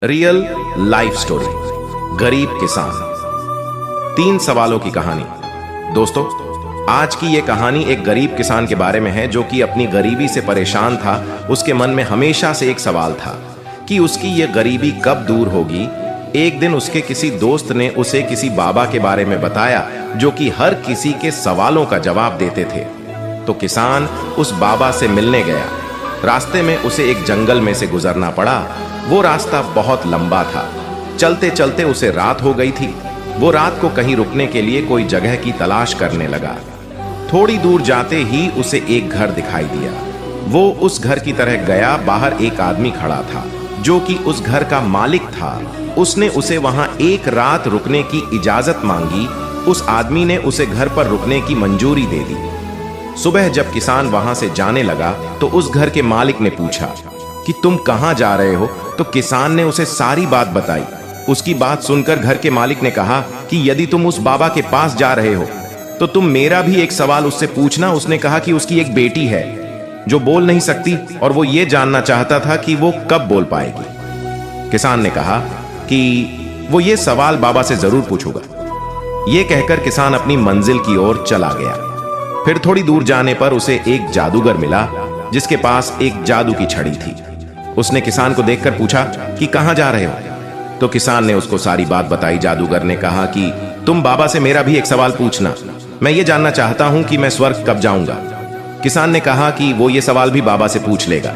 Real life story, गरीब किसान। 3 सवालों की कहानी। दोस्तों, आज की यह कहानी एक गरीब किसान के बारे में है जो कि अपनी गरीबी से परेशान था। उसके मन में हमेशा से एक सवाल था कि उसकी यह गरीबी कब दूर होगी। एक दिन उसके किसी दोस्त ने उसे किसी बाबा के बारे में बताया जो कि हर किसी के सवालों का जवाब देते थे। तो किसान उस बाबा से मिलने गया। रास्ते में उसे एक जंगल में से गुजरना पड़ा। वो रास्ता बहुत लंबा था। चलते चलते उसे रात हो गई थी। वो रात को कहीं रुकने के लिए कोई जगह की तलाश करने लगा। थोड़ी दूर जाते ही उसे एक घर दिखाई दिया। वो उस घर की तरह गया। बाहर एक आदमी खड़ा था जो कि उस घर का मालिक था। उसने उसे वहां एक रात रुकने की इजाजत मांगी। उस आदमी ने उसे घर पर रुकने की मंजूरी दे दी। सुबह जब किसान वहां से जाने लगा तो उस घर के मालिक ने पूछा कि तुम कहां जा रहे हो। तो किसान ने उसे सारी बात बताई। उसकी बात सुनकर घर के मालिक ने कहा कि यदि तुम उस बाबा के पास जा रहे हो तो तुम मेरा भी एक सवाल उससे पूछना। उसने कहा कि उसकी एक बेटी है जो बोल नहीं सकती और वो ये जानना चाहता था कि वो कब बोल पाएगी। किसान ने कहा कि वो ये सवाल बाबा से जरूर पूछूंगा। ये कहकर किसान अपनी मंजिल की ओर चला गया। फिर थोड़ी दूर जाने पर उसे एक जादूगर मिला जिसके पास एक जादू की छड़ी थी। उसने किसान को देखकर पूछा कि कहां जा रहे हो। तो किसान ने उसको सारी बात बताई। जादूगर ने कहा कि तुम बाबा से मेरा भी एक सवाल पूछना। मैं ये जानना चाहता हूं कि मैं स्वर्ग कब जाऊंगा। किसान ने कहा कि वो ये सवाल भी बाबा से पूछ लेगा।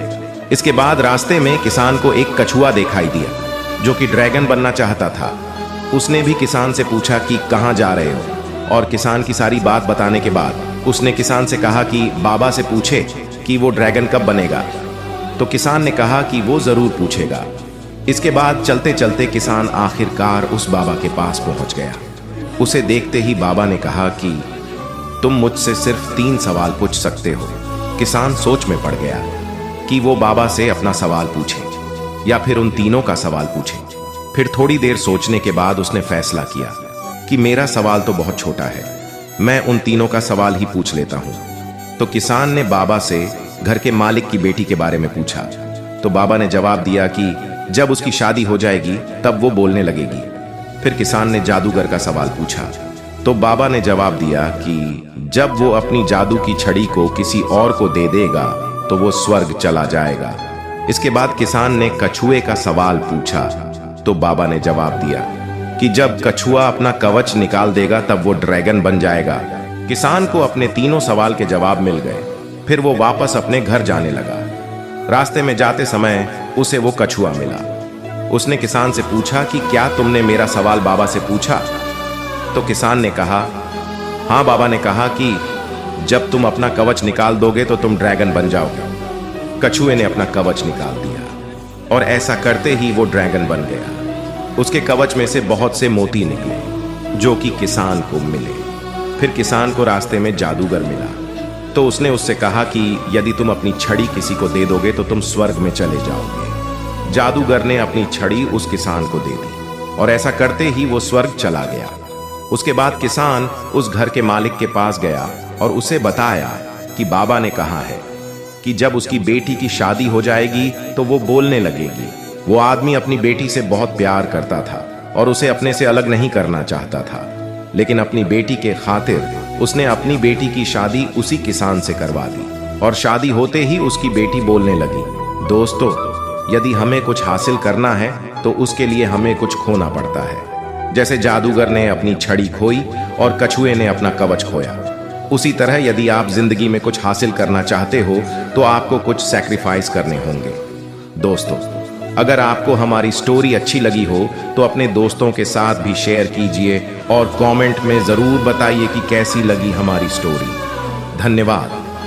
इसके बाद रास्ते में किसान को एक कछुआ दिखाई दिया जो कि ड्रैगन बनना चाहता था। उसने भी किसान से पूछा कि कहां जा रहे हो और किसान की सारी बात बताने के बाद उसने किसान से कहा कि बाबा से पूछे कि वो ड्रैगन कब बनेगा। तो किसान ने कहा कि वो जरूर पूछेगा। इसके बाद चलते चलते किसान आखिरकार उस बाबा के पास पहुंच गया। उसे देखते ही बाबा ने कहा कि तुम मुझसे सिर्फ 3 सवाल पूछ सकते हो। किसान सोच में पड़ गया कि वो बाबा से अपना सवाल पूछे या फिर उन तीनों का सवाल पूछे। फिर थोड़ी देर सोचने के बाद उसने फैसला किया कि मेरा सवाल तो बहुत छोटा है, मैं उन तीनों का सवाल ही पूछ लेता हूं। तो किसान ने बाबा से घर के मालिक की बेटी के बारे में पूछा। तो बाबा ने जवाब दिया कि जब उसकी शादी हो जाएगी तब वो बोलने लगेगी। फिर किसान ने जादूगर का सवाल पूछा। तो बाबा ने जवाब दिया कि जब वो अपनी जादू की छड़ी को किसी और को दे देगा तो वो स्वर्ग चला जाएगा। इसके बाद किसान ने कछुए का सवाल पूछा। तो बाबा ने जवाब दिया कि जब कछुआ अपना कवच निकाल देगा तब वो ड्रैगन बन जाएगा। किसान को अपने तीनों सवाल के जवाब मिल गए। फिर वो वापस अपने घर जाने लगा। रास्ते में जाते समय उसे वो कछुआ मिला। उसने किसान से पूछा कि क्या तुमने मेरा सवाल बाबा से पूछा। तो किसान ने कहा हाँ। बाबा ने कहा कि जब तुम अपना कवच निकाल दोगे तो तुम ड्रैगन बन जाओगे। कछुए ने अपना कवच निकाल दिया और ऐसा करते ही वो ड्रैगन बन गया। उसके कवच में से बहुत से मोती निकले जो कि किसान को मिले। फिर किसान को रास्ते में जादूगर मिला। तो उसने उससे कहा कि यदि तुम अपनी छड़ी किसी को दे दोगे तो तुम स्वर्ग में चले जाओगे। जादूगर ने अपनी छड़ी उस किसान को दे दी और ऐसा करते ही वो स्वर्ग चला गया। उसके बाद किसान उस घर के मालिक के पास गया और उसे बताया कि बाबा ने कहा है कि जब उसकी बेटी की शादी हो जाएगी तो वो बोलने लगेगी। वो आदमी अपनी बेटी से बहुत प्यार करता था और उसे अपने से अलग नहीं करना चाहता था, लेकिन अपनी बेटी के खातिर उसने अपनी बेटी की शादी उसी किसान से करवा दी और शादी होते ही उसकी बेटी बोलने लगी। दोस्तों, यदि हमें कुछ हासिल करना है तो उसके लिए हमें कुछ खोना पड़ता है। जैसे जादूगर ने अपनी छड़ी खोई और कछुए ने अपना कवच खोया, उसी तरह यदि आप जिंदगी में कुछ हासिल करना चाहते हो तो आपको कुछ सैक्रिफाइस करने होंगे। दोस्तों, अगर आपको हमारी स्टोरी अच्छी लगी हो तो अपने दोस्तों के साथ भी शेयर कीजिए और कमेंट में जरूर बताइए कि कैसी लगी हमारी स्टोरी। धन्यवाद।